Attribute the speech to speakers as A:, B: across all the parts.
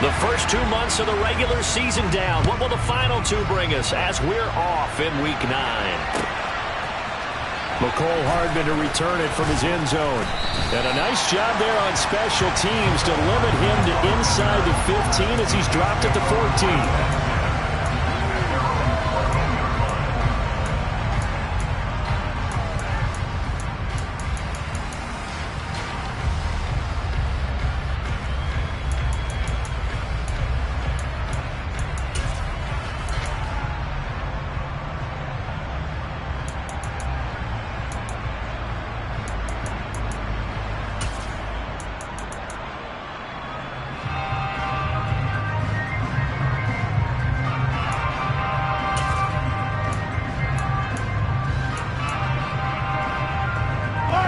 A: The first 2 months of the regular season down. What will the final two bring us as we're off in Week 9? Mecole Hardman to return it from his end zone. And a nice job there on special teams to limit him to inside the 15 as he's dropped at the 14.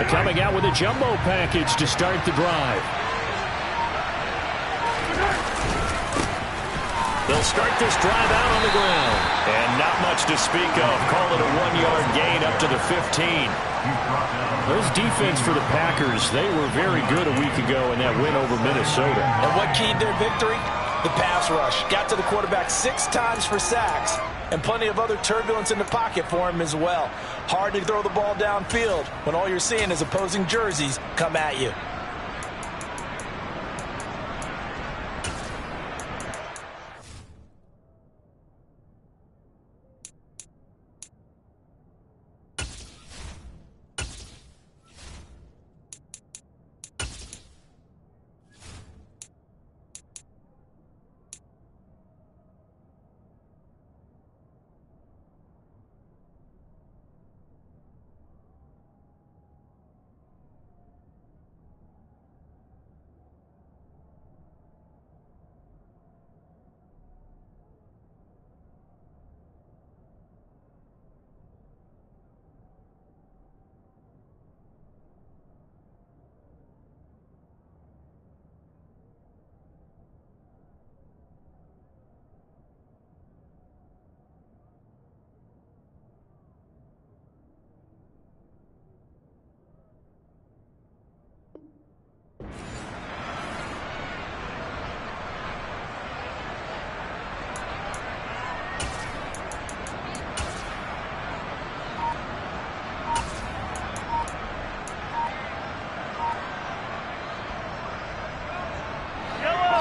A: Coming out with a jumbo package to start the drive. They'll start this drive out on the ground. And not much to speak of. Call it a 1-yard gain up to the 15. There's defense for the Packers. They were very good a week ago in that win over Minnesota.
B: And what keyed their victory? The pass rush. Got to the quarterback 6 times for sacks. And plenty of other turbulence in the pocket for him as well. Hard to throw the ball downfield when all you're seeing is opposing jerseys come at you.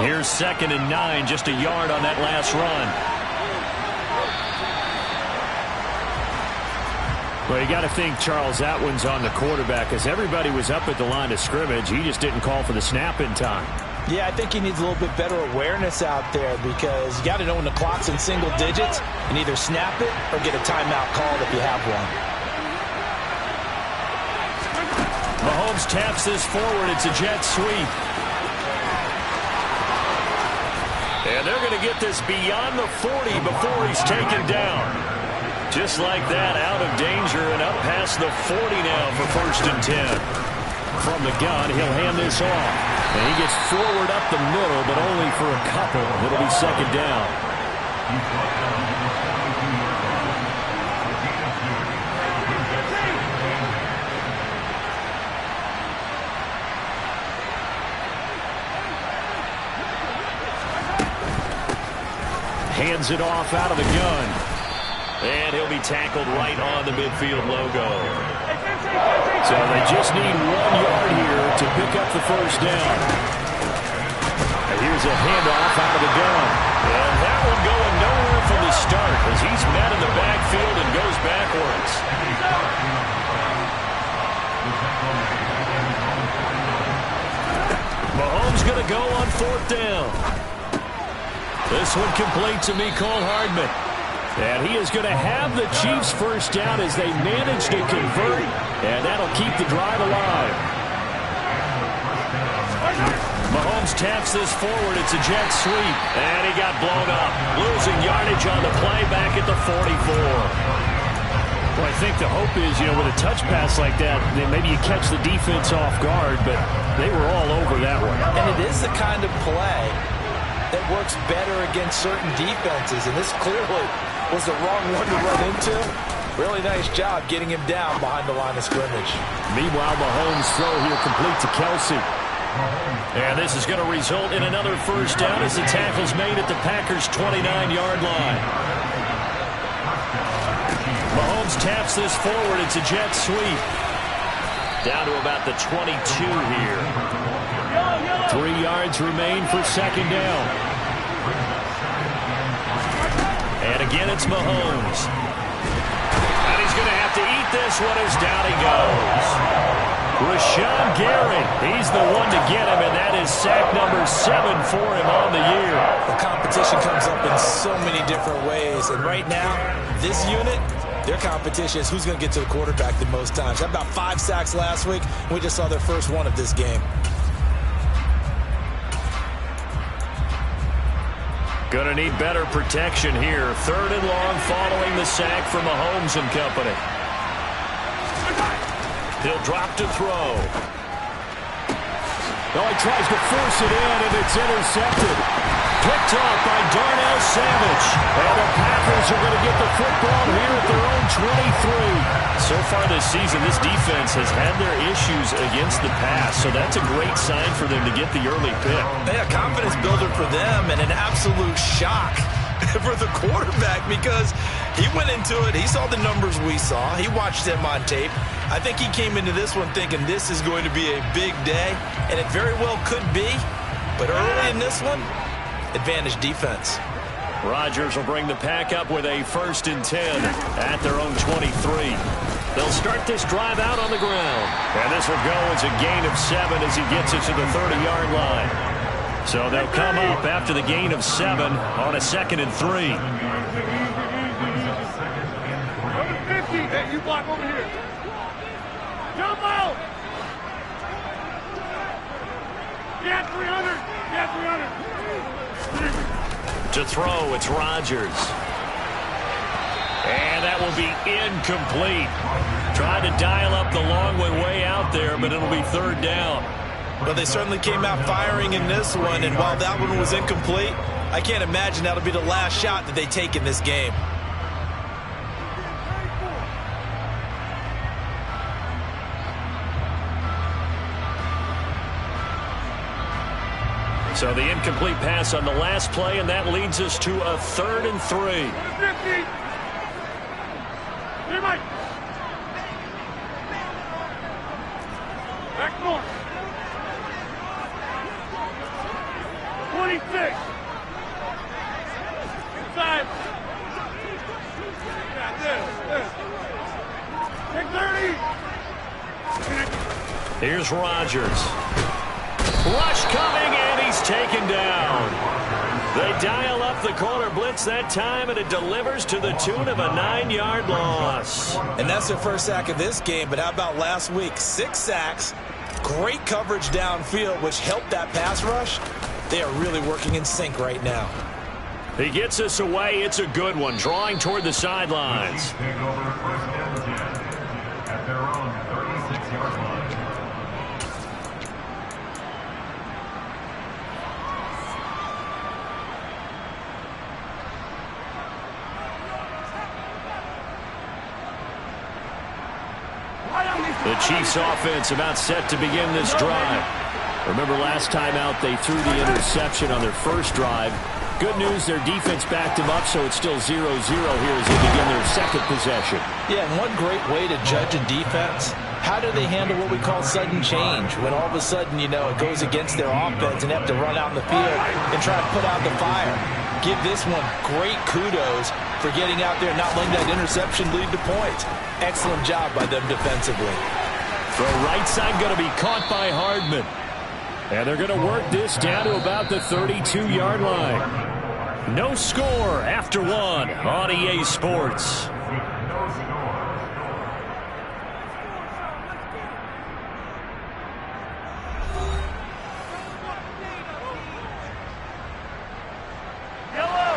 A: Here's 2nd and 9, just a yard on that last run. Well, you got to think, Charles, that one's on the quarterback as everybody was up at the line of scrimmage. He just didn't call for the snap in time.
B: Yeah, I think he needs a little bit better awareness out there because you got to know when the clock's in single digits and either snap it or get a timeout called if you have one.
A: Mahomes taps this forward. It's a jet sweep. And they're going to get this beyond the 40 before he's taken down. Just like that, out of danger and up past the 40 now for 1st and 10. From the gun, he'll hand this off. And he gets forward up the middle, but only for a couple. It'll be 2nd down. Hands it off out of the gun. And he'll be tackled right on the midfield logo. So they just need 1 yard here to pick up the 1st down. And here's a handoff out of the gun. And that one going nowhere from the start as he's met in the backfield and goes backwards. Mahomes going to go on 4th down. This one complete to Mecole Hardman. And he is going to have the Chiefs 1st down as they manage to convert. And that'll keep the drive alive. Mahomes taps this forward. It's a jet sweep. And he got blown up. Losing yardage on the play back at the 44. Well, I think the hope is, with a touch pass like that, then maybe you catch the defense off guard, but they were all over that one.
B: And it is the kind of play that works better against certain defenses, and this clearly was the wrong one to run into. Really nice job getting him down behind the line of scrimmage.
A: Meanwhile, Mahomes' throw here complete to Kelsey. And this is going to result in another first down as the tackle's made at the Packers' 29-yard line. Mahomes taps this forward. It's a jet sweep. Down to about the 22 here. 3 yards remain for second down. And again, it's Mahomes. And he's going to have to eat this one as down he goes. Rashawn Gary, he's the one to get him, and that is sack number 7 for him on the year.
B: The competition comes up in so many different ways, and right now, this unit, their competition is who's going to get to the quarterback the most times. Had about 5 sacks last week, and we just saw their first one of this game.
A: Going to need better protection here. 3rd and long following the sack from Mahomes and company. He'll drop to throw. Oh, he tries to force it in, and it's intercepted. Picked off by Darnell Savage. And the Packers are going to get the football here at their own 23. So far this season, this defense has had their issues against the pass, so that's a great sign for them to get the early pick.
B: Yeah, confidence builder for them, and an absolute shock for the quarterback because he went into it. He saw the numbers we saw. He watched them on tape. I think he came into this one thinking this is going to be a big day, and it very well could be. But early in this one, advantage defense.
A: Rodgers will bring the pack up with a 1st and 10 at their own 23. They'll start this drive out on the ground. And this will go as a gain of 7 as he gets it to the 30-yard line. So they'll come up after the gain of 7 on a 2nd and 3.
C: Hey, you block over here. Jump out. Yeah, 300. Yeah, 300.
A: To throw, it's Rodgers. And that will be incomplete. Trying to dial up the long way out there, but it'll be 3rd down.
B: Well, they certainly came out firing in this one, and while that one was incomplete, I can't imagine that'll be the last shot that they take in this game.
A: So the incomplete pass on the last play, and that leads us to a 3rd and 3.
C: Back north. 26. Inside. Yeah, this. Take 30.
A: Here's Rodgers. Rush coming, and he's taken down. They dial up the corner blitz that time, and it delivers to the tune of a 9-yard loss.
B: And that's their first sack of this game, but how about last week? 6 sacks, great coverage downfield, which helped that pass rush. They are really working in sync right now.
A: He gets us away. It's a good one, drawing toward the sidelines.
D: At their own 36-yard line.
A: The Chiefs offense about set to begin this drive. Remember last time out they threw the interception on their first drive. Good news, their defense backed them up, so it's still 0-0 here as they begin their second possession.
B: Yeah, and one great way to judge a defense, how do they handle what we call sudden change? When all of a sudden, you know, it goes against their offense and they have to run out in the field and try to put out the fire. Give this one great kudos for getting out there and not letting that interception lead to points. Excellent job by them defensively.
A: The right side going to be caught by Hardman. And they're going to work this down to about the 32-yard line. No score after 1 on EA Sports.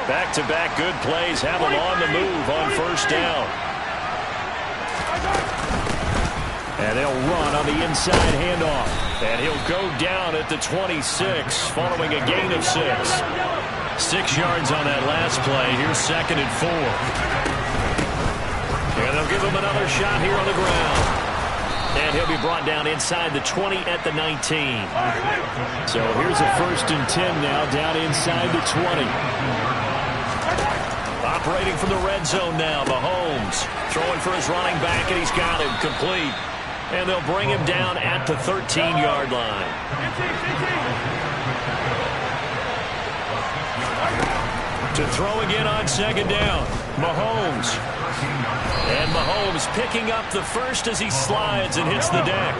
A: Back-to-back good plays have them on the move on first down. And they'll run on the inside handoff. And he'll go down at the 26 following a gain of 6. 6 yards on that last play. Here's 2nd and 4. And they'll give him another shot here on the ground. And he'll be brought down inside the 20 at the 19. So here's a 1st and 10 now, down inside the 20. Operating from the red zone now, Mahomes throwing for his running back, and he's got him complete. And they'll bring him down at the 13-yard line. To throw again on 2nd down, Mahomes. And Mahomes picking up the first as he slides and hits the deck.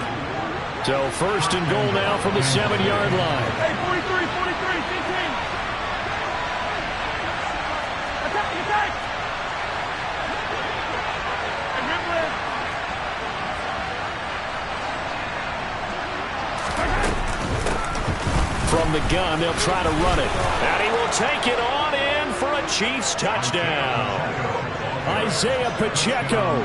A: So 1st and goal now from the 7-yard line.
C: Hey, 43, 43, 15. Attack, attack.
A: From the gun, they'll try to run it. And he will take it on in for a Chiefs touchdown. Isaiah Pacheco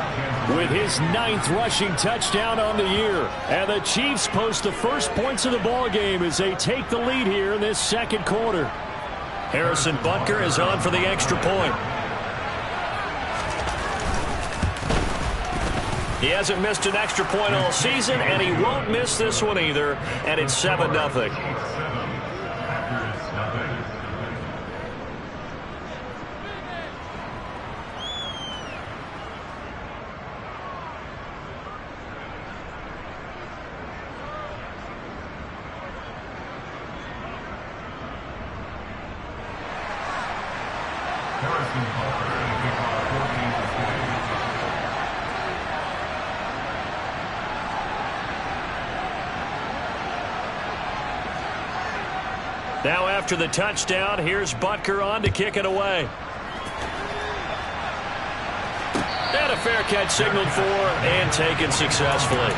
A: with his 9th rushing touchdown on the year. And the Chiefs post the first points of the ball game as they take the lead here in this 2nd quarter. Harrison Butker is on for the extra point. He hasn't missed an extra point all season, and he won't miss this one either. And it's 7-0. Now after the touchdown, here's Butker on to kick it away. And a fair catch signaled for and taken successfully.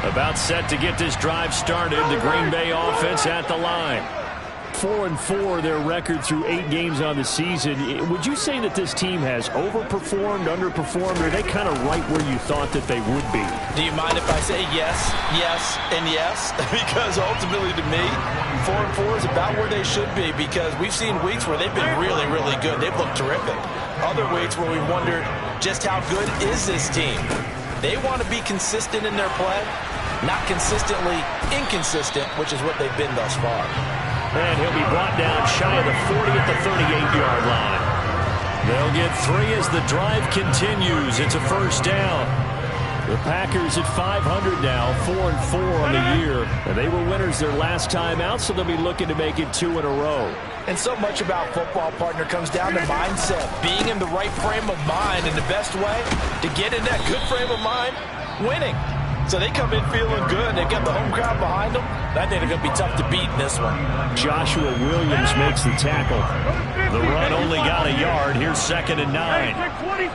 A: About set to get this drive started. The Green Bay offense at the line. 4-4 their record through 8 games on the season. Would you say that this team has overperformed, underperformed, or are they kind of right where you thought that they would be?
B: Do you mind if I say yes, yes, and yes? Because ultimately to me, 4-4 is about where they should be, because we've seen weeks where they've been really, really good. They've looked terrific. Other weeks where we wondered just how good is this team? They want to be consistent in their play, not consistently inconsistent, which is what they've been thus far.
A: And he'll be brought down shy of the 40 at the 38-yard line. They'll get 3 as the drive continues. It's a 1st down. The Packers at 500 now, 4-4 on the year. And they were winners their last time out, so they'll be looking to make it 2 in a row.
B: And so much about football, partner, comes down to mindset. Being in the right frame of mind, and the best way to get in that good frame of mind, winning. So they come in feeling good. They've got the home crowd behind them. I think they're going to be tough to beat in this one.
A: Joshua Williams makes the tackle. The run only got a yard. Here's 2nd and 9.
C: Hey, 26.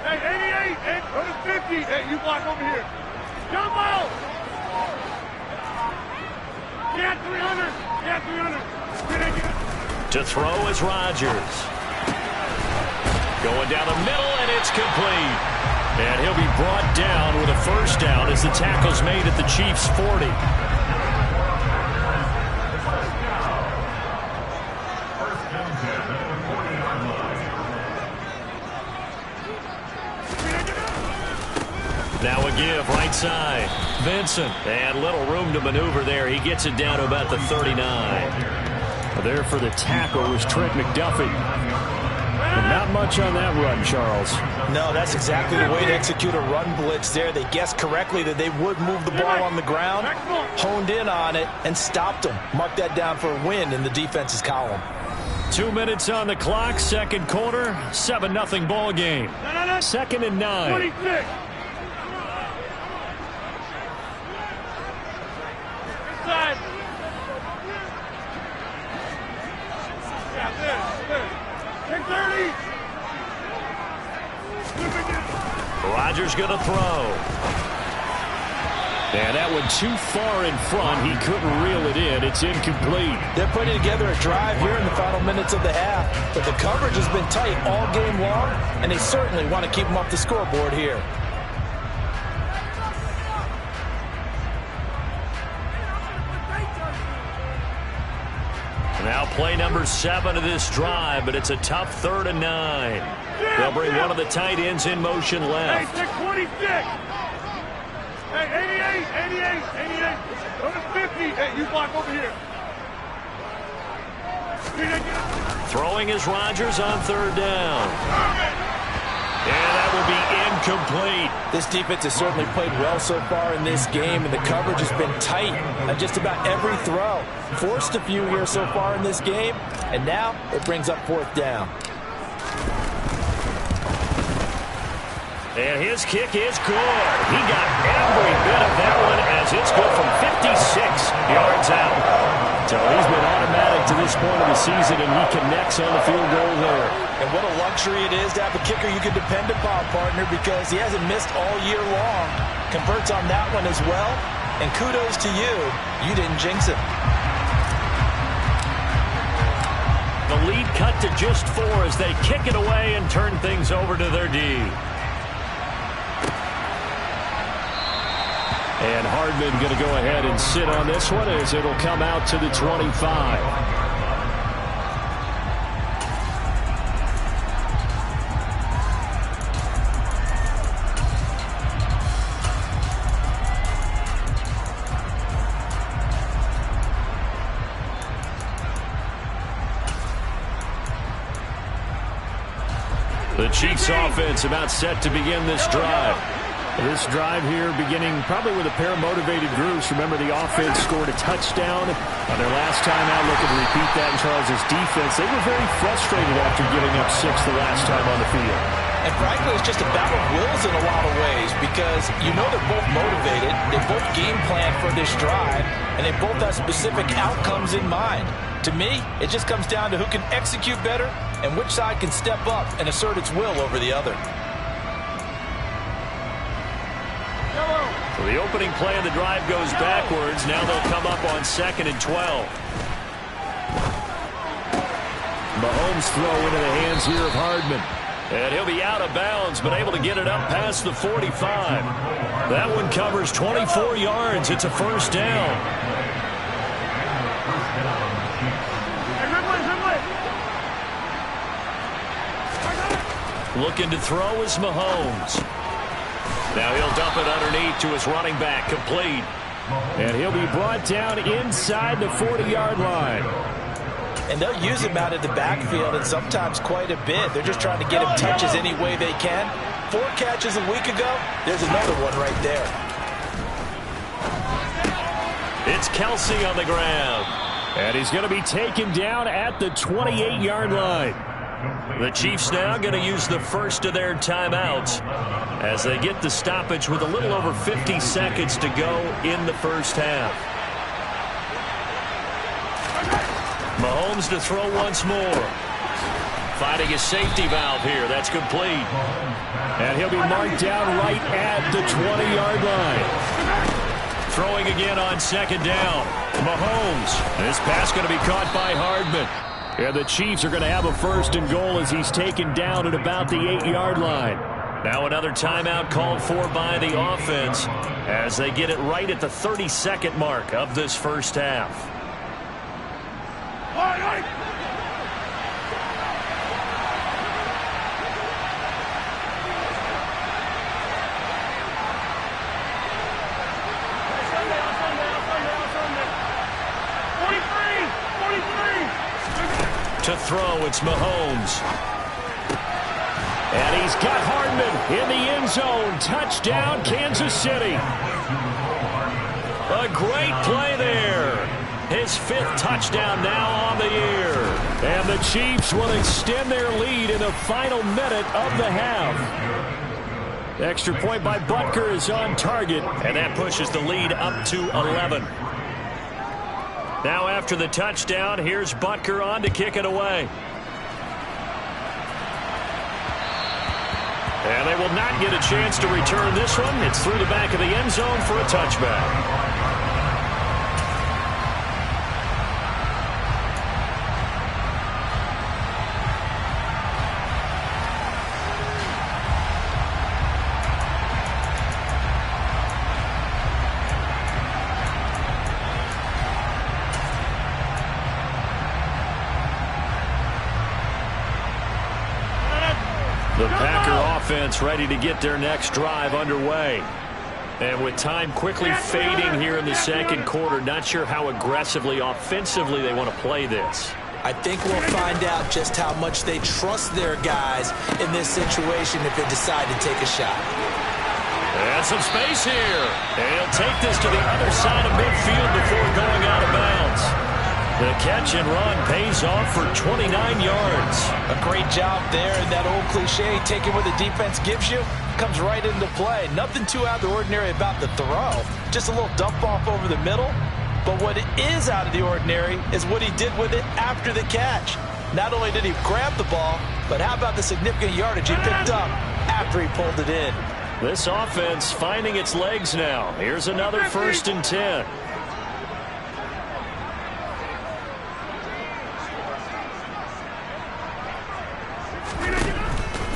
C: Hey, 88. Hey, go to 50. Hey, you block over here. Jump out. Get 300. Get 300.
A: To throw is Rodgers. Going down the middle, and it's complete. And he'll be brought down with a 1st down as the tackle's made at the Chiefs' 40. Now a give, right side. Vincent. And little room to maneuver there. He gets it down to about the 39. There for the tackle was Trent McDuffie. And not much on that run, Charles.
B: No, that's exactly the way to execute a run blitz there. They guessed correctly that they would move the ball on the ground, honed in on it, and stopped them. Mark that down for a win in the defense's column.
A: 2 minutes on the clock, 2nd quarter, 7-0 ball game. 2nd and 9.
C: 26. Inside.
A: Rodgers going to throw. And that one too far in front. He couldn't reel it in. It's incomplete.
B: They're putting together a drive here in the final minutes of the half, but the coverage has been tight all game long, and they certainly want to keep them off the scoreboard here.
A: Now play number 7 of this drive, but it's a tough 3rd and 9. They'll bring one of the tight ends in motion left.
C: Hey, 26. Hey, 88. Go to 50. Hey, you block over here.
A: Throwing is Rodgers on 3rd down. And that will be incomplete.
B: This defense has certainly played well so far in this game, and the coverage has been tight on just about every throw. Forced a few here so far in this game, and now it brings up 4th down.
A: And his kick is good. He got every bit of that one as it's good from 56 yards out. So he's been automatic to this point of the season, and he connects on the field goal there.
B: And what a luxury it is to have a kicker you can depend upon, partner, because he hasn't missed all year long. Converts on that one as well. And kudos to you. You didn't jinx it.
A: The lead cut to just 4 as they kick it away and turn things over to their D. And Hardman going to go ahead and sit on this one as it'll come out to the 25. The Chiefs offense about set to begin this drive. This drive here beginning probably with a pair of motivated groups. Remember, the offense scored a touchdown on their last time out. Looking to repeat that in Charles' defense. They were very frustrated after giving up 6 the last time on the field.
B: And frankly, it's just a battle of wills in a lot of ways because you know they're both motivated. They both game plan for this drive, and they both have specific outcomes in mind. To me, it just comes down to who can execute better and which side can step up and assert its will over the other.
A: So the opening play of the drive goes backwards. Now they'll come up on 2nd and 12. Mahomes throw into the hands here of Hardman. And he'll be out of bounds, but able to get it up past the 45. That one covers 24 yards. It's a 1st down. Looking to throw is Mahomes. Now he'll dump it underneath to his running back, complete. And he'll be brought down inside the 40-yard line.
B: And they'll use him out of the backfield, and sometimes quite a bit. They're just trying to get him touches any way they can. 4 catches a week ago. There's another one right there.
A: It's Kelsey on the ground. And he's going to be taken down at the 28-yard line. The Chiefs now going to use the first of their timeouts as they get the stoppage with a little over 50 seconds to go in the first half. Mahomes to throw once more. Finding a safety valve here. That's complete. And he'll be marked down right at the 20-yard line. Throwing again on 2nd down. Mahomes. This pass going to be caught by Hardman. And the Chiefs are going to have a 1st and goal as he's taken down at about the 8-yard line. Now another timeout called for by the offense as they get it right at the 32nd mark of this first half. To throw, it's Mahomes. And he's got Hardman in the end zone. Touchdown, Kansas City. A great play there. His 5th touchdown now on the year. And the Chiefs will extend their lead in the final minute of the half. Extra point by Butker is on target, and that pushes the lead up to 11. Now after the touchdown, here's Butker on to kick it away. And they will not get a chance to return this one. It's through the back of the end zone for a touchback. The Packer offense ready to get their next drive underway. And with time quickly fading here in the second quarter, not sure how aggressively, offensively they want to play this.
B: I think we'll find out just how much they trust their guys in this situation if they decide to take a shot.
A: And some space here. And he'll take this to the other side of midfield before going out of bounds. The catch and run pays off for 29 yards.
B: A great job there, and that old cliche, taking what the defense gives you, comes right into play. Nothing too out of the ordinary about the throw. Just a little dump off over the middle. But what is out of the ordinary is what he did with it after the catch. Not only did he grab the ball, but how about the significant yardage he picked up after he pulled it in.
A: This offense finding its legs now. Here's another 1st and 10.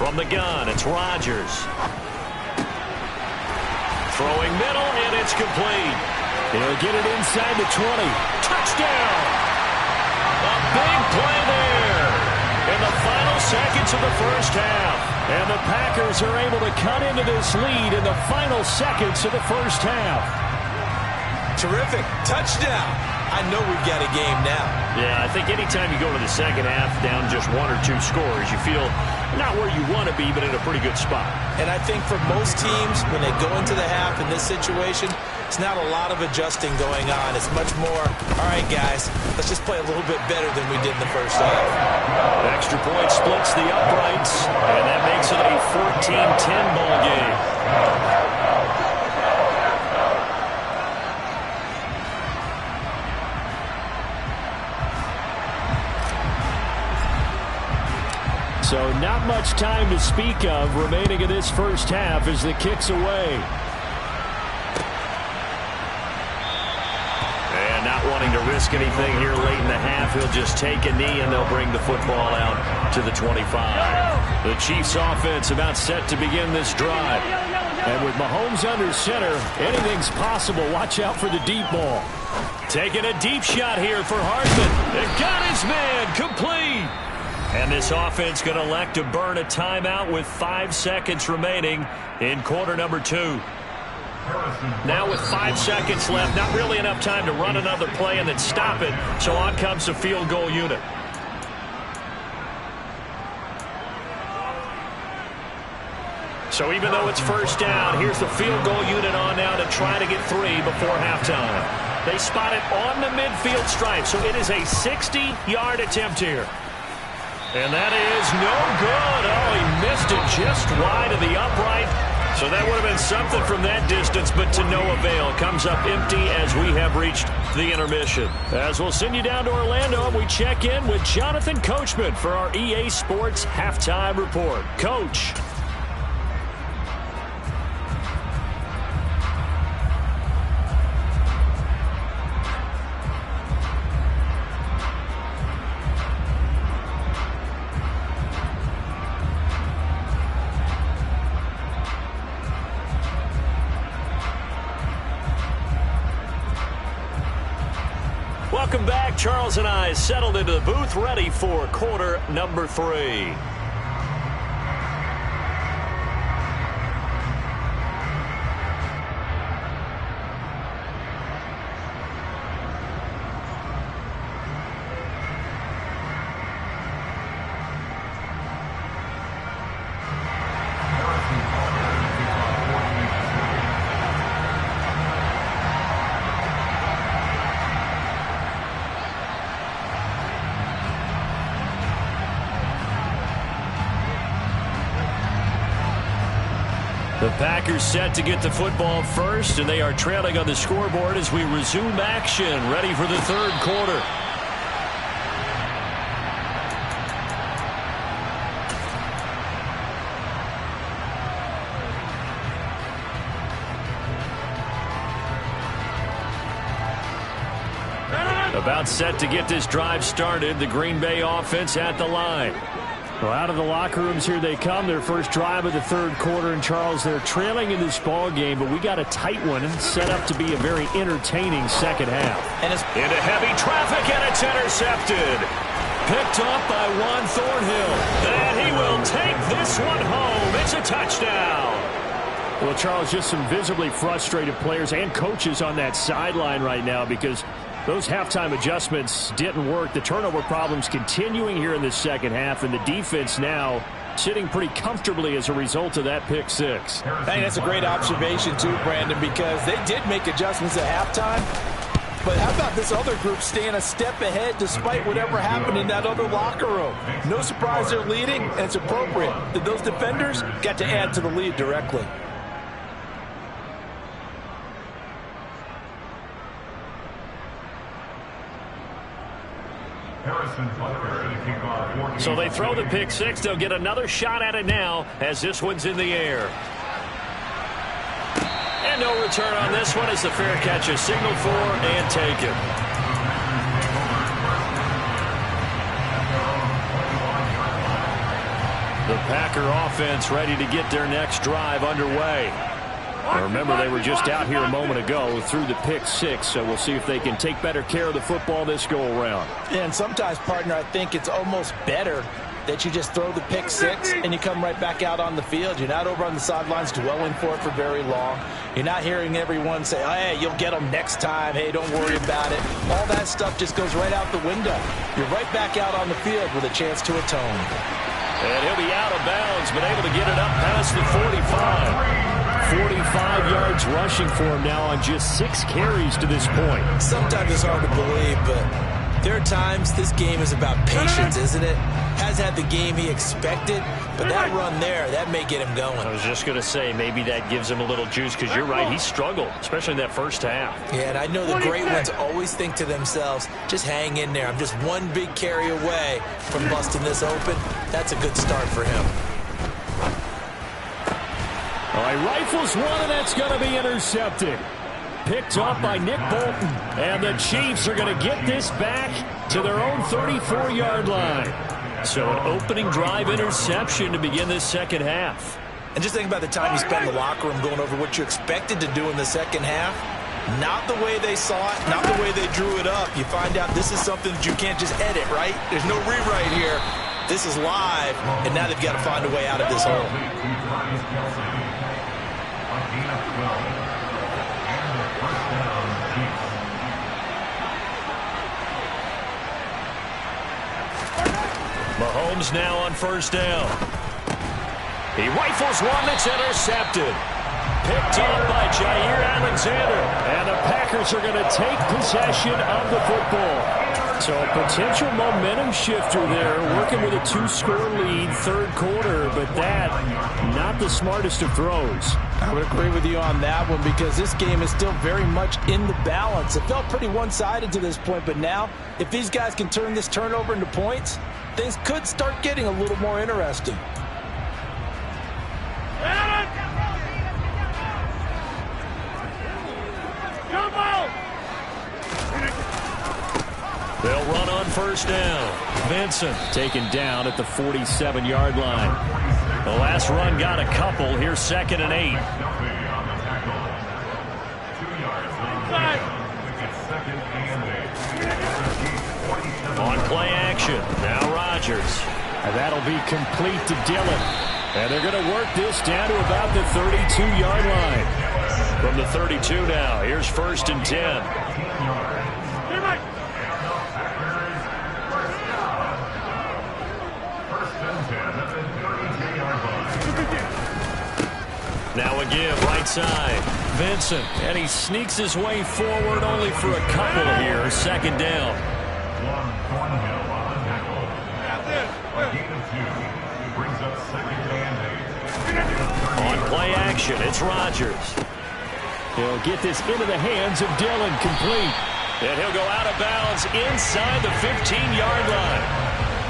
A: From the gun, it's Rodgers. Throwing middle, and it's complete. He'll get it inside the 20. Touchdown! A big play there in the final seconds of the first half. And the Packers are able to cut into this lead in the final seconds of the first half.
B: Terrific. Touchdown. I know we've got a game now.
A: Yeah, I think anytime you go to the second half down just 1 or 2 scores, you feel not where you want to be, but in a pretty good spot.
B: And I think for most teams, when they go into the half in this situation, it's not a lot of adjusting going on. It's much more, all right, guys, let's just play a little bit better than we did in the first half.
A: Extra point splits the uprights, and that makes it a 14-10 ball game. So not much time to speak of remaining in this first half as the kick's away. And not wanting to risk anything here late in the half, he'll just take a knee and they'll bring the football out to the 25. The Chiefs offense about set to begin this drive. And with Mahomes under center, anything's possible. Watch out for the deep ball. Taking a deep shot here for Hardman. It got his man complete. And this offense going to elect to burn a timeout with 5 seconds remaining in quarter number 2. Now with 5 seconds left, not really enough time to run another play and then stop it. So on comes the field goal unit. So even though it's first down, here's the field goal unit on now to try to get 3 before halftime. They spot it on the midfield stripe, so it is a 60-yard attempt here. And that is no good. Oh, he missed it just wide of the upright. So that would have been something from that distance, but to no avail. Comes up empty as we have reached the intermission. As we'll send you down to Orlando, and we check in with Jonathan Coachman for our EA Sports Halftime Report. Coach. Welcome back. Charles and I settled into the booth, ready for quarter number 3. The Packers set to get the football first, and they are trailing on the scoreboard as we resume action, ready for the third quarter. About set to get this drive started. The Green Bay offense at the line. Well, out of the locker rooms here they come. Their first drive of the third quarter. And, Charles, they're trailing in this ball game, but we got a tight one set up to be a very entertaining second half.
B: And it's
A: into heavy traffic, and it's intercepted. Picked up by Juan Thornhill. And he will take this one home. It's a touchdown. Well, Charles, just some visibly frustrated players and coaches on that sideline right now because those halftime adjustments didn't work. The turnover problems continuing here in the second half, and the defense now sitting pretty comfortably as a result of that pick six.
B: I think that's a great observation too, Brandon, because they did make adjustments at halftime. But how about this other group staying a step ahead despite whatever happened in that other locker room? No surprise they're leading, and it's appropriate that those defenders got to add to the lead directly.
A: So they throw the pick six. They'll get another shot at it now as this one's in the air. And no return on this one as the fair catch is signaled for and taken. The Packer offense ready to get their next drive underway. Now remember, they were just out here a moment ago through the pick six, so we'll see if they can take better care of the football this go-around.
B: And sometimes, partner, I think it's almost better that you just throw the pick six and you come right back out on the field. You're not over on the sidelines dwelling for it for very long. You're not hearing everyone say, oh, hey, you'll get them next time. Hey, don't worry about it. All that stuff just goes right out the window. You're right back out on the field with a chance to atone.
A: And he'll be out of bounds, but able to get it up past the 45. 45 yards rushing for him now on just 6 carries to this point.
B: Sometimes it's hard to believe, but there are times this game is about patience, isn't it? Has had the game he expected, but that run there, that may get him going.
A: I was just going to say, maybe that gives him a little juice because you're right, he struggled, especially in that first half.
B: Yeah, and I know the great ones always think to themselves, just hang in there. I'm just one big carry away from busting this open. That's a good start for him.
A: All right, rifles one, and that's going to be intercepted. Picked up by Nick Bolton. And the Chiefs are going to get this back to their own 34-yard line. So an opening drive interception to begin this second half.
B: And just think about the time you spent in the locker room going over what you expected to do in the second half. Not the way they saw it, not the way they drew it up. You find out this is something that you can't just edit, right? There's no rewrite here. This is live, and now they've got to find a way out of this hole.
A: Mahomes now on first down. He rifles one that's intercepted. Picked up by Jair Alexander. And the Packers are going to take possession of the football. So a potential momentum shifter there, working with a 2-score lead, third quarter, but that, not the smartest of throws.
B: I would agree with you on that one because this game is still very much in the balance. It felt pretty one-sided to this point, but now, if these guys can turn this turnover into points, things could start getting a little more interesting.
A: They'll run on first down. Vincent taken down at the 47-yard line. The last run got a couple. Here's 2nd and 8. On play action. Now Rodgers. And that'll be complete to Dillon. And they're going to work this down to about the 32-yard line. From the 32 now, here's 1st and 10. Now again, right side. Vincent. And he sneaks his way forward only for a couple here. 2nd down. On play action, it's Rodgers. He'll get this into the hands of Dillon, complete. And he'll go out of bounds inside the 15-yard line.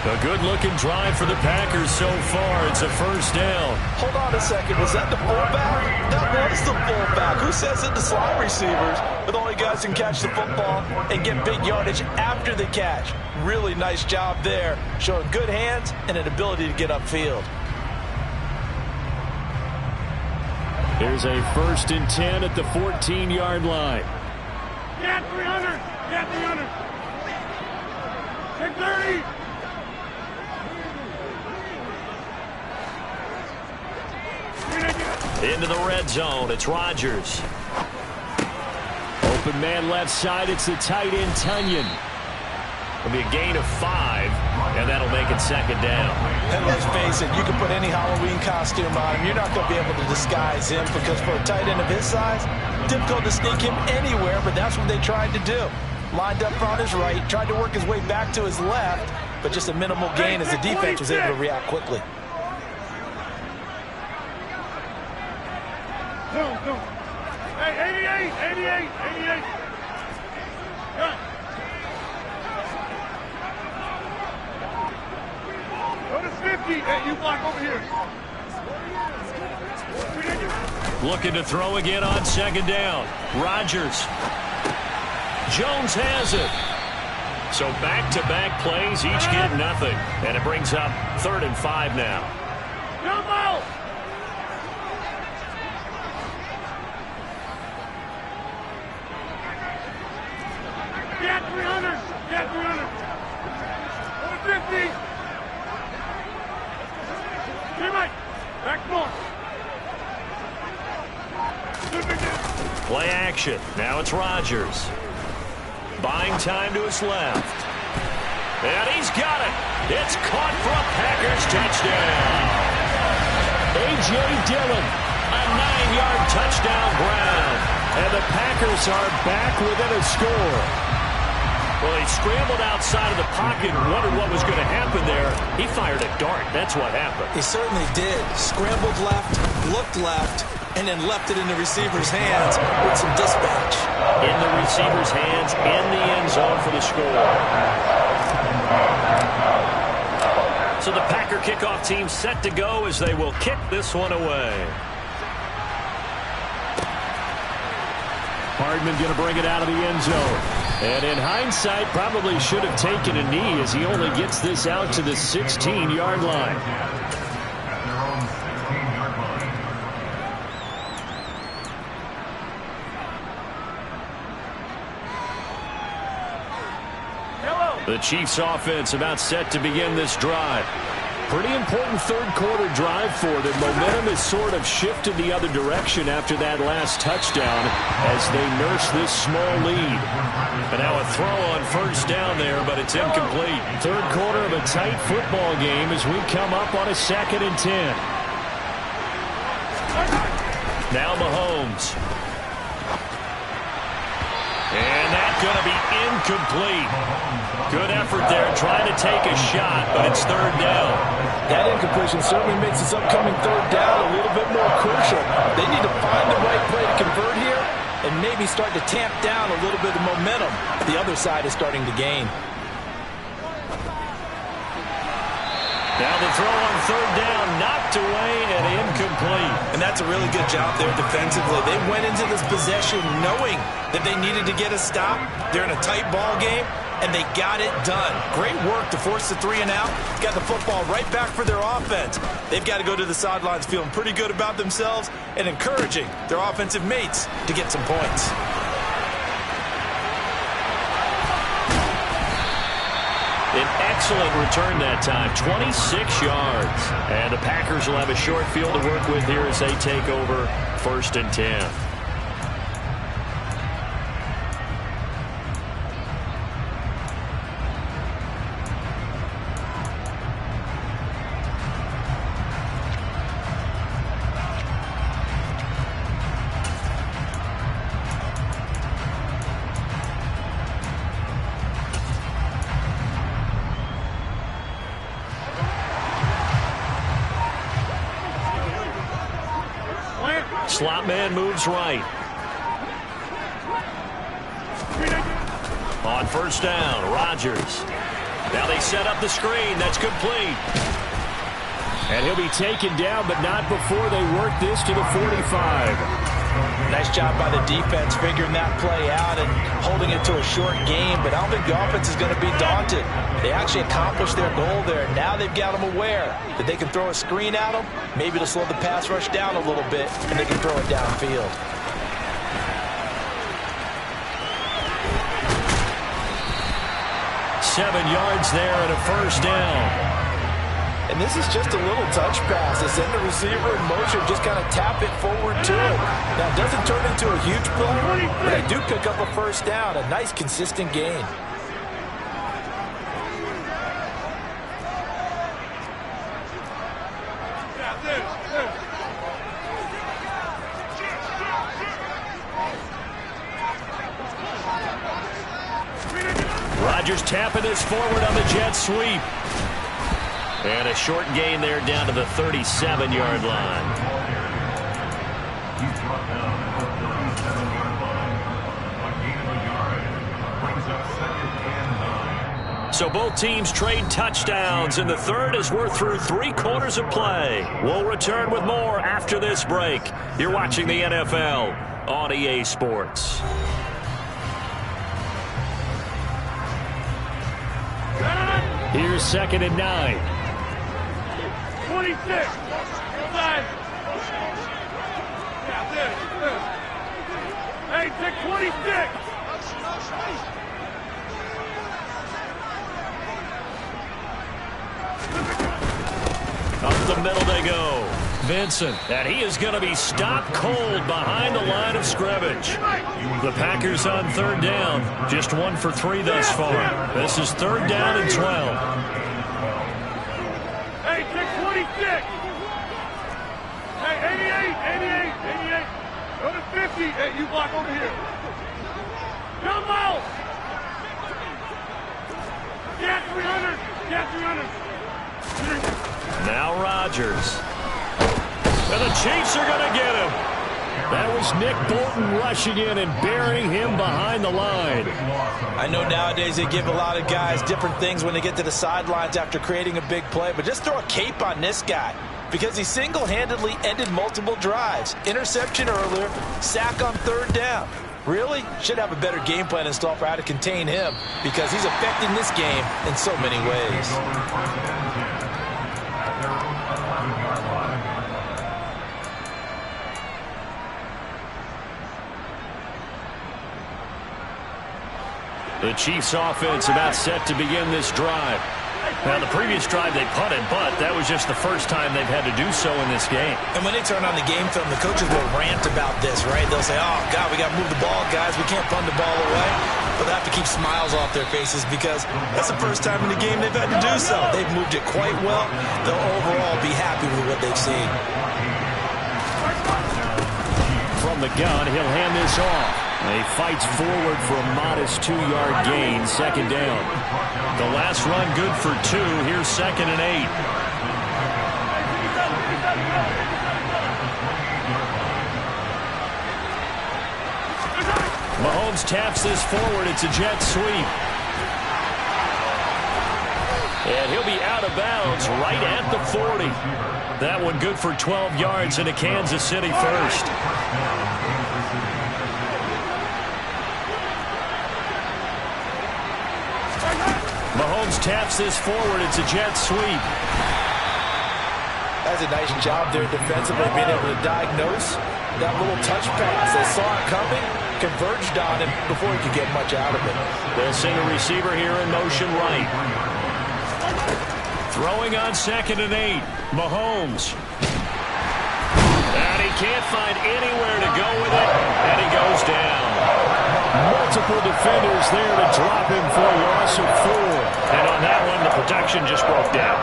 A: A good-looking drive for the Packers so far. It's a first down.
B: Hold on a second. Was that the fullback? That was the fullback. Who says it? The slot receivers. But the only guys can catch the football and get big yardage after the catch. Really nice job there. Showing good hands and an ability to get upfield.
A: Here's a 1st and 10 at the 14-yard line.
C: Get 300. Get 300. Get 30.
A: Into the red zone. It's Rodgers. Open man left side. It's the tight end, Tunyon. It'll be a gain of 5, and that'll make it 2nd down.
B: And let's face it, you can put any Halloween costume on him. You're not going to be able to disguise him because for a tight end of his size, difficult to sneak him anywhere, but that's what they tried to do. Lined up on his right, tried to work his way back to his left, but just a minimal gain as the defense was able to react quickly.
C: Go. Hey, 88. Cut. Go to 50. Hey, you block over here.
A: Looking to throw again on 2nd down. Rodgers. Jones has it. So back-to-back plays, each get nothing. And it brings up 3rd and 5 now.
C: Jump out. Get 300. Get 300. Go to 50. Hey, Mike. Back more.
A: Play action. Now it's Rodgers. Buying time to his left. And he's got it. It's caught for a Packers touchdown. A.J. Dillon, a 9-yard touchdown ground. And the Packers are back within a score. Well, he scrambled outside of the pocket and wondered what was going to happen there. He fired a dart. That's what happened.
B: He certainly did. Scrambled left, looked left, and then left it in the receiver's hands with some dispatch.
A: In the receiver's hands, in the end zone for the score. So the Packer kickoff team set to go as they will kick this one away. Hardman going to bring it out of the end zone. And in hindsight, probably should have taken a knee as he only gets this out to the 16-yard line. The Chiefs offense about set to begin this drive. Pretty important 3rd quarter drive for them. Momentum has sort of shifted the other direction after that last touchdown as they nurse this small lead. And now a throw on 1st down there, but it's incomplete. 3rd quarter of a tight football game as we come up on a 2nd and 10. Now Mahomes. And that's going to be incomplete. Good effort there trying to take a shot, but it's 3rd down.
B: That incompletion certainly makes this upcoming 3rd down a little bit more crucial. They need to find the right play to convert here and maybe start to tamp down a little bit of momentum. The other side is starting to gain.
A: Now the throw on 3rd down, knocked away and incomplete.
B: And that's a really good job there defensively. They went into this possession knowing that they needed to get a stop. They're in a tight ball game, and they got it done. Great work to force the 3 and out. Got the football right back for their offense. They've got to go to the sidelines feeling pretty good about themselves and encouraging their offensive mates to get some points.
A: An excellent return that time, 26 yards. And the Packers will have a short field to work with here as they take over 1st and 10. Slot man moves right. On 1st down, Rodgers. Now they set up the screen. That's complete. And he'll be taken down, but not before they work this to the 45.
B: Nice job by the defense figuring that play out and holding it to a short game, but I don't think the offense is going to be daunted. They actually accomplished their goal there. Now they've got them aware that they can throw a screen at them, maybe to slow the pass rush down a little bit, and they can throw it downfield.
A: Seven yards there and a first down.
B: And this is just a little touch pass. They send the receiver in motion, just kind of tap it forward to it. Now, it doesn't turn into a huge play, but they do pick up a first down, a nice, consistent gain.
A: Rodgers tapping this forward on the jet sweep. And a short gain there down to the 37-yard line.
D: He's brought down at the 37-yard line. A gain of a yard brings up 2nd and 9.
A: So both teams trade touchdowns, and the third as we're through 3 quarters of play. We'll return with more after this break. You're watching the NFL on EA Sports. Here's 2nd and 9.
C: 26. Yeah, this. Hey, take 26.
A: Up the middle they go. Vincent, and he is going to be stopped cold behind the line of scrimmage. The Packers on 3rd down, just 1 for 3 thus far. This is 3rd down and 12.
C: Hey, take 26. Hey, 88. Go to 50. Hey, you block over here. Come out. Get 300.
A: Now Rodgers. And the Chiefs are going to get him. That was Nick Bolton rushing in and burying him behind the line.
B: I know nowadays they give a lot of guys different things when they get to the sidelines after creating a big play, but just throw a cape on this guy because he single-handedly ended multiple drives. Interception earlier, sack on 3rd down. Really? Should have a better game plan installed for how to contain him because he's affecting this game in so many ways.
A: The Chiefs offense about set to begin this drive. Now, the previous drive they punted, but that was just the first time they've had to do so in this game.
B: And when they turn on the game film, the coaches will rant about this, right? They'll say, oh, God, we got to move the ball, guys. We can't punt the ball away. But they have to keep smiles off their faces because that's the first time in the game they've had to do so. They've moved it quite well. They'll overall be happy with what they've seen.
A: From the gun, he'll hand this off. He fights forward for a modest 2-yard gain, 2nd down. The last run good for 2. Here's 2nd and 8. Mahomes taps this forward. It's a jet sweep. And he'll be out of bounds right at the 40. That one good for 12 yards into Kansas City first. Mahomes taps this forward. It's a jet sweep.
B: That's a nice job there defensively, being able to diagnose that little touch pass. They saw it coming, converged on him before he could get much out of it.
A: They'll send a receiver here in motion right. Throwing on 2nd and 8. Mahomes. And he can't find anywhere to go with it, and he goes down. Multiple defenders there to drop him for a loss of 4. And on that one, the protection just broke down.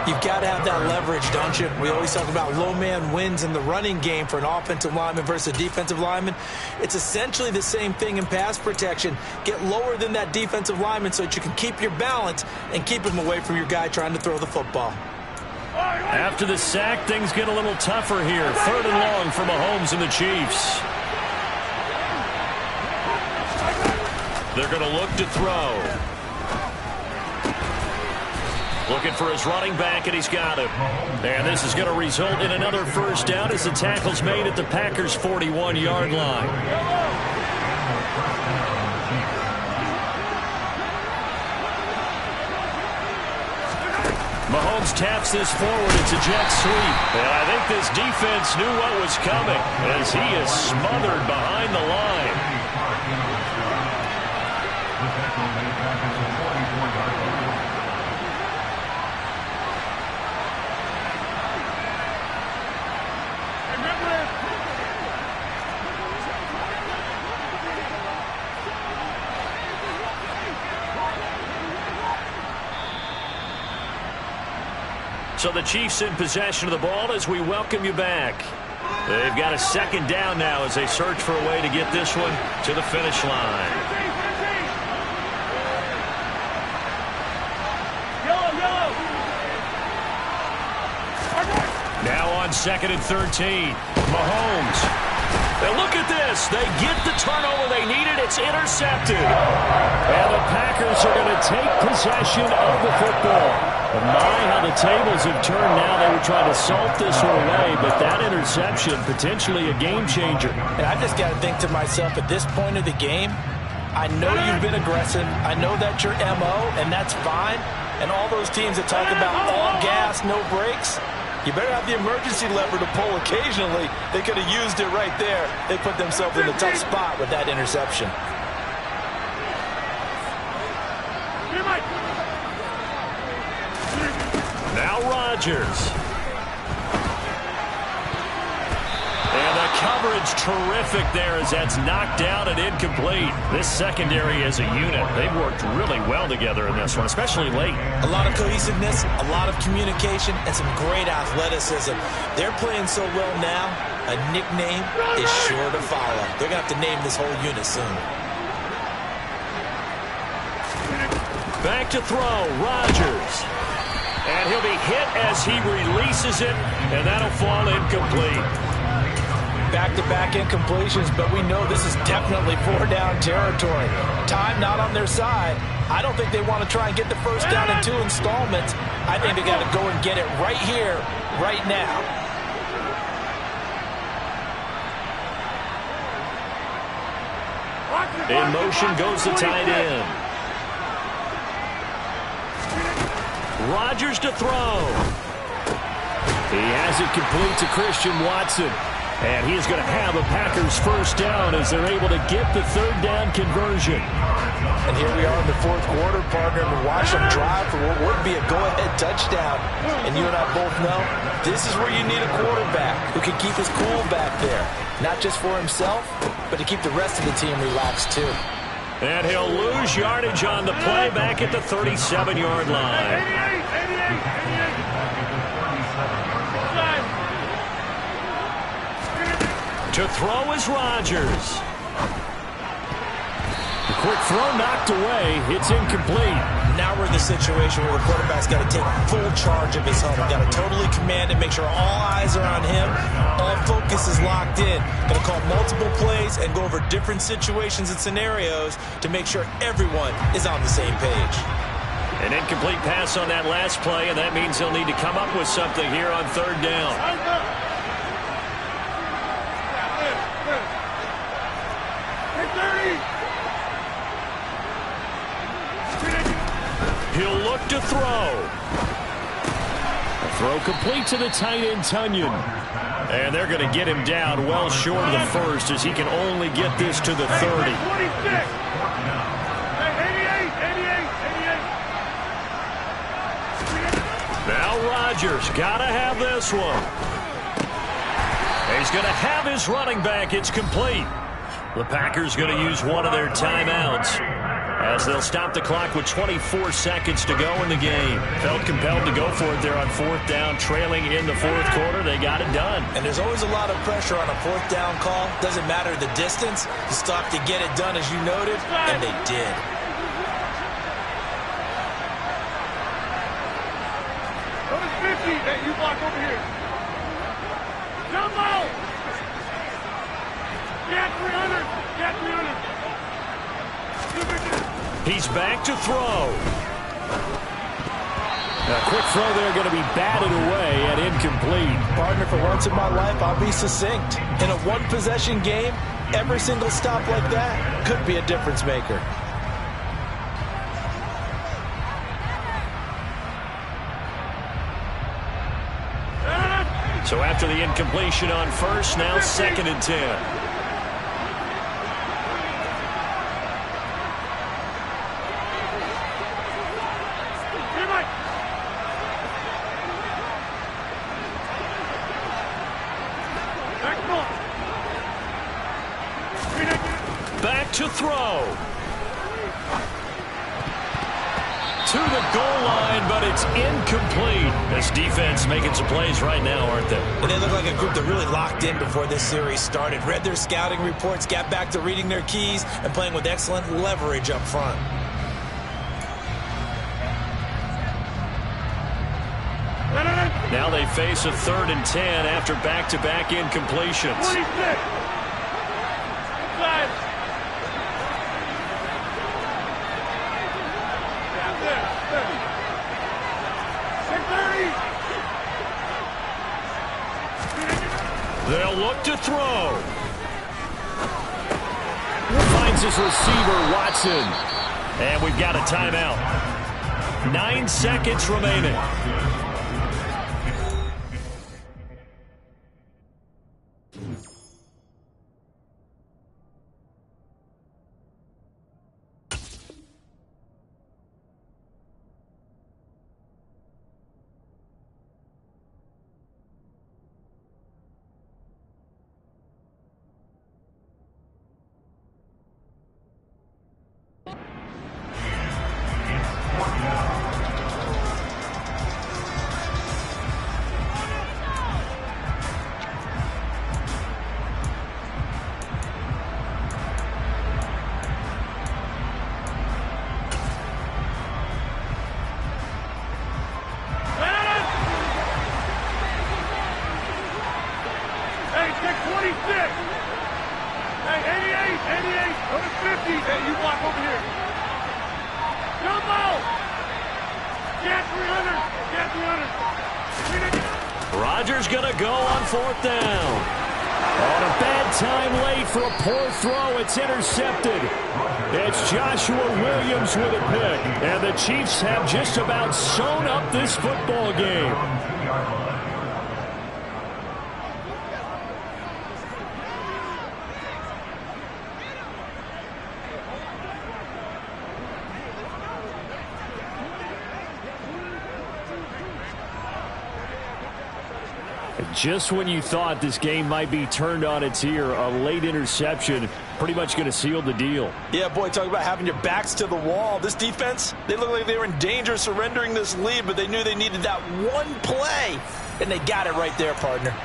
B: You've got to have that leverage, don't you? We always talk about low man wins in the running game for an offensive lineman versus a defensive lineman. It's essentially the same thing in pass protection. Get lower than that defensive lineman so that you can keep your balance and keep him away from your guy trying to throw the football.
A: After the sack, things get a little tougher here. 3rd and long for Mahomes and the Chiefs. They're going to look to throw. Looking for his running back, and he's got him. And this is going to result in another first down as the tackle's made at the Packers' 41-yard line. Mahomes taps this forward. It's a jet sweep. And I think this defense knew what was coming as he is smothered behind the line. So the Chiefs in possession of the ball as we welcome you back. They've got a second down now as they search for a way to get this one to the finish line. Now on 2nd and 13. Mahomes. And look at this. They get the turnover they needed. It's intercepted. And the Packers are going to take possession of the football. And my, how the tables have turned now. They were trying to salt this one away, but that interception, potentially a game changer.
B: And I just got to think to myself, at this point of the game, I know you've been aggressive. I know that's your MO, and that's fine. And all those teams that talk about all gas, no brakes, you better have the emergency lever to pull occasionally. They could have used it right there. They put themselves in a tough spot with that interception.
A: Now Rodgers. And the coverage terrific there as that's knocked down and incomplete. This secondary as a unit, they've worked really well together in this one, especially late.
B: A lot of cohesiveness, a lot of communication, and some great athleticism. They're playing so well now, a nickname is sure to follow. They're going to have to name this whole unit soon.
A: Back to throw, Rodgers. And he'll be hit as he releases it, and that'll fall incomplete.
B: Back-to-back incompletions, but we know this is definitely 4-down territory. Time not on their side. I don't think they want to try and get the first down in 2 installments. I think they got to go and get it right here, right now.
A: In motion goes the tight end. Rodgers to throw. He has it complete to Christian Watson. And he's going to have a Packers first down as they're able to get the 3rd down conversion.
B: And here we are in the 4th quarter, partner, and watch them drive for what would be a go-ahead touchdown. And you and I both know this is where you need a quarterback who can keep his cool back there. Not just for himself, but to keep the rest of the team relaxed too.
A: And he'll lose yardage on the play back at the 37-yard line. 88. To throw is Rodgers. The quick throw knocked away. It's incomplete.
B: Now we're in the situation where the quarterback's got to take full charge of his home. Got to totally command it, make sure all eyes are on him. All focus is locked in. Going to call multiple plays and go over different situations and scenarios to make sure everyone is on the same page.
A: An incomplete pass on that last play, and that means they'll need to come up with something here on 3rd down. He'll look to throw. A throw complete to the tight end, Tunyon. And they're going to get him down well short of the first as he can only get this to the 30.
C: 88.
A: Now Rodgers got to have this one. He's going to have his running back. It's complete. The Packers going to use one of their timeouts as they'll stop the clock with 24 seconds to go in the game. Felt compelled to go for it there on 4th down, trailing in the 4th quarter. They got it done.
B: And there's always a lot of pressure on a 4th down call. Doesn't matter the distance. You stop to get it done, as you noted, and they did.
C: Go to 50. Hey, you block over here. Jump out. Get 300. Get 300.
A: He's back to throw. A quick throw there going to be batted away and incomplete.
B: Partner, for once in my life, I'll be succinct. In a one-possession game, every single stop like that could be a difference maker.
A: So after the incompletion on first, now 2nd and 10. Back to throw. To the goal line, but it's incomplete. This defense making some plays right now, aren't they?
B: And they look like a group that really locked in before this series started. Read their scouting reports, got back to reading their keys, and playing with excellent leverage up front.
A: Now they face a 3rd and 10 after back-to-back incompletions.
C: 26.
A: They'll look to throw. Finds his receiver, Watson. And we've got a timeout. 9 seconds remaining. Rodgers going to go on 4th down. On a bad time late for a poor throw. It's intercepted. It's Joshua Williams with a pick. And the Chiefs have just about sewn up this football game. Just when you thought this game might be turned on its ear, a late interception pretty much going to seal the deal.
B: Yeah, boy, talk about having your backs to the wall. This defense, they look like they were in danger of surrendering this lead, but they knew they needed that one play, and they got it right there, partner.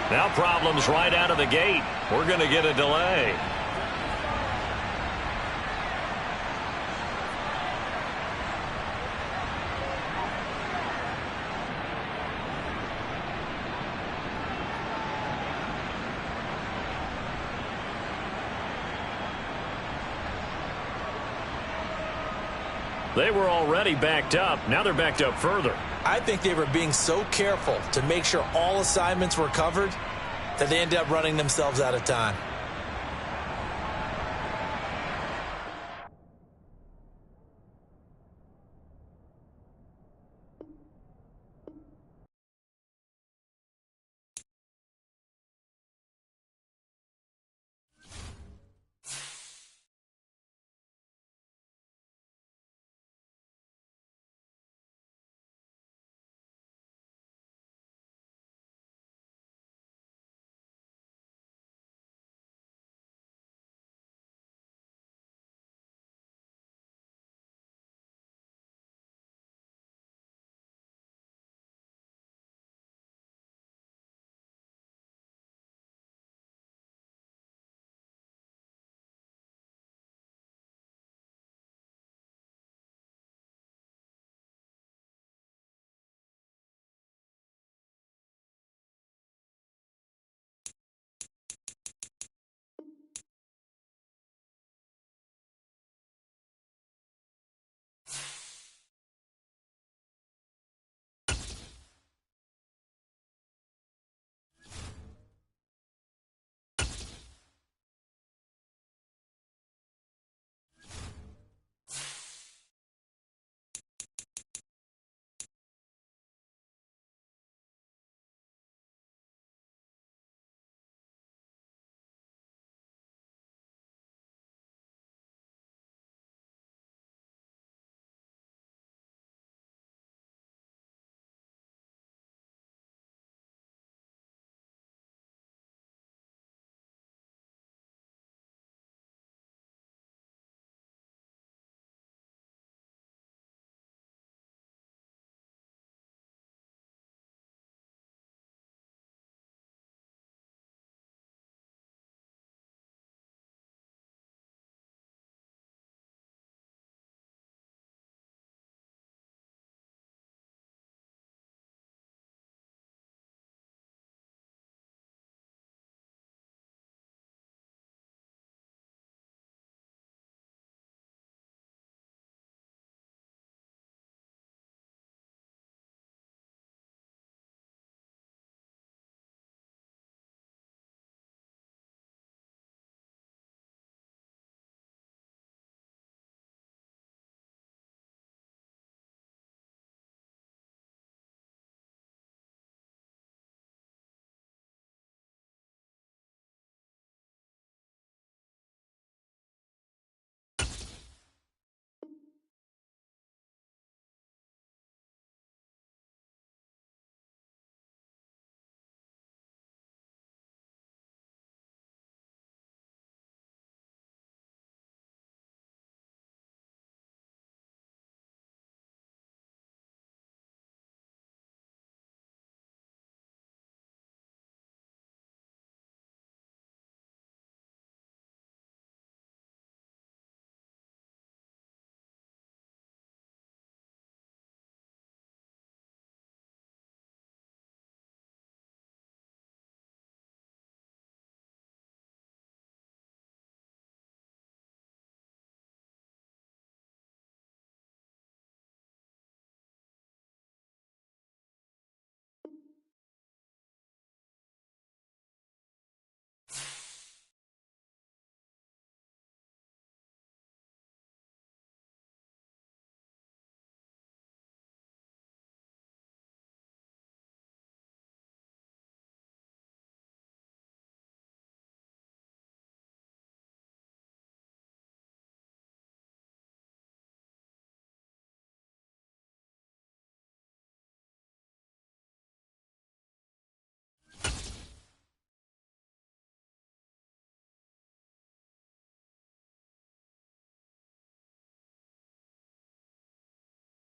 A: Now problems right out of the gate. We're going to get a delay. They were already backed up. Now they're backed up further.
B: I think they were being so careful to make sure all assignments were covered that they ended up running themselves out of time.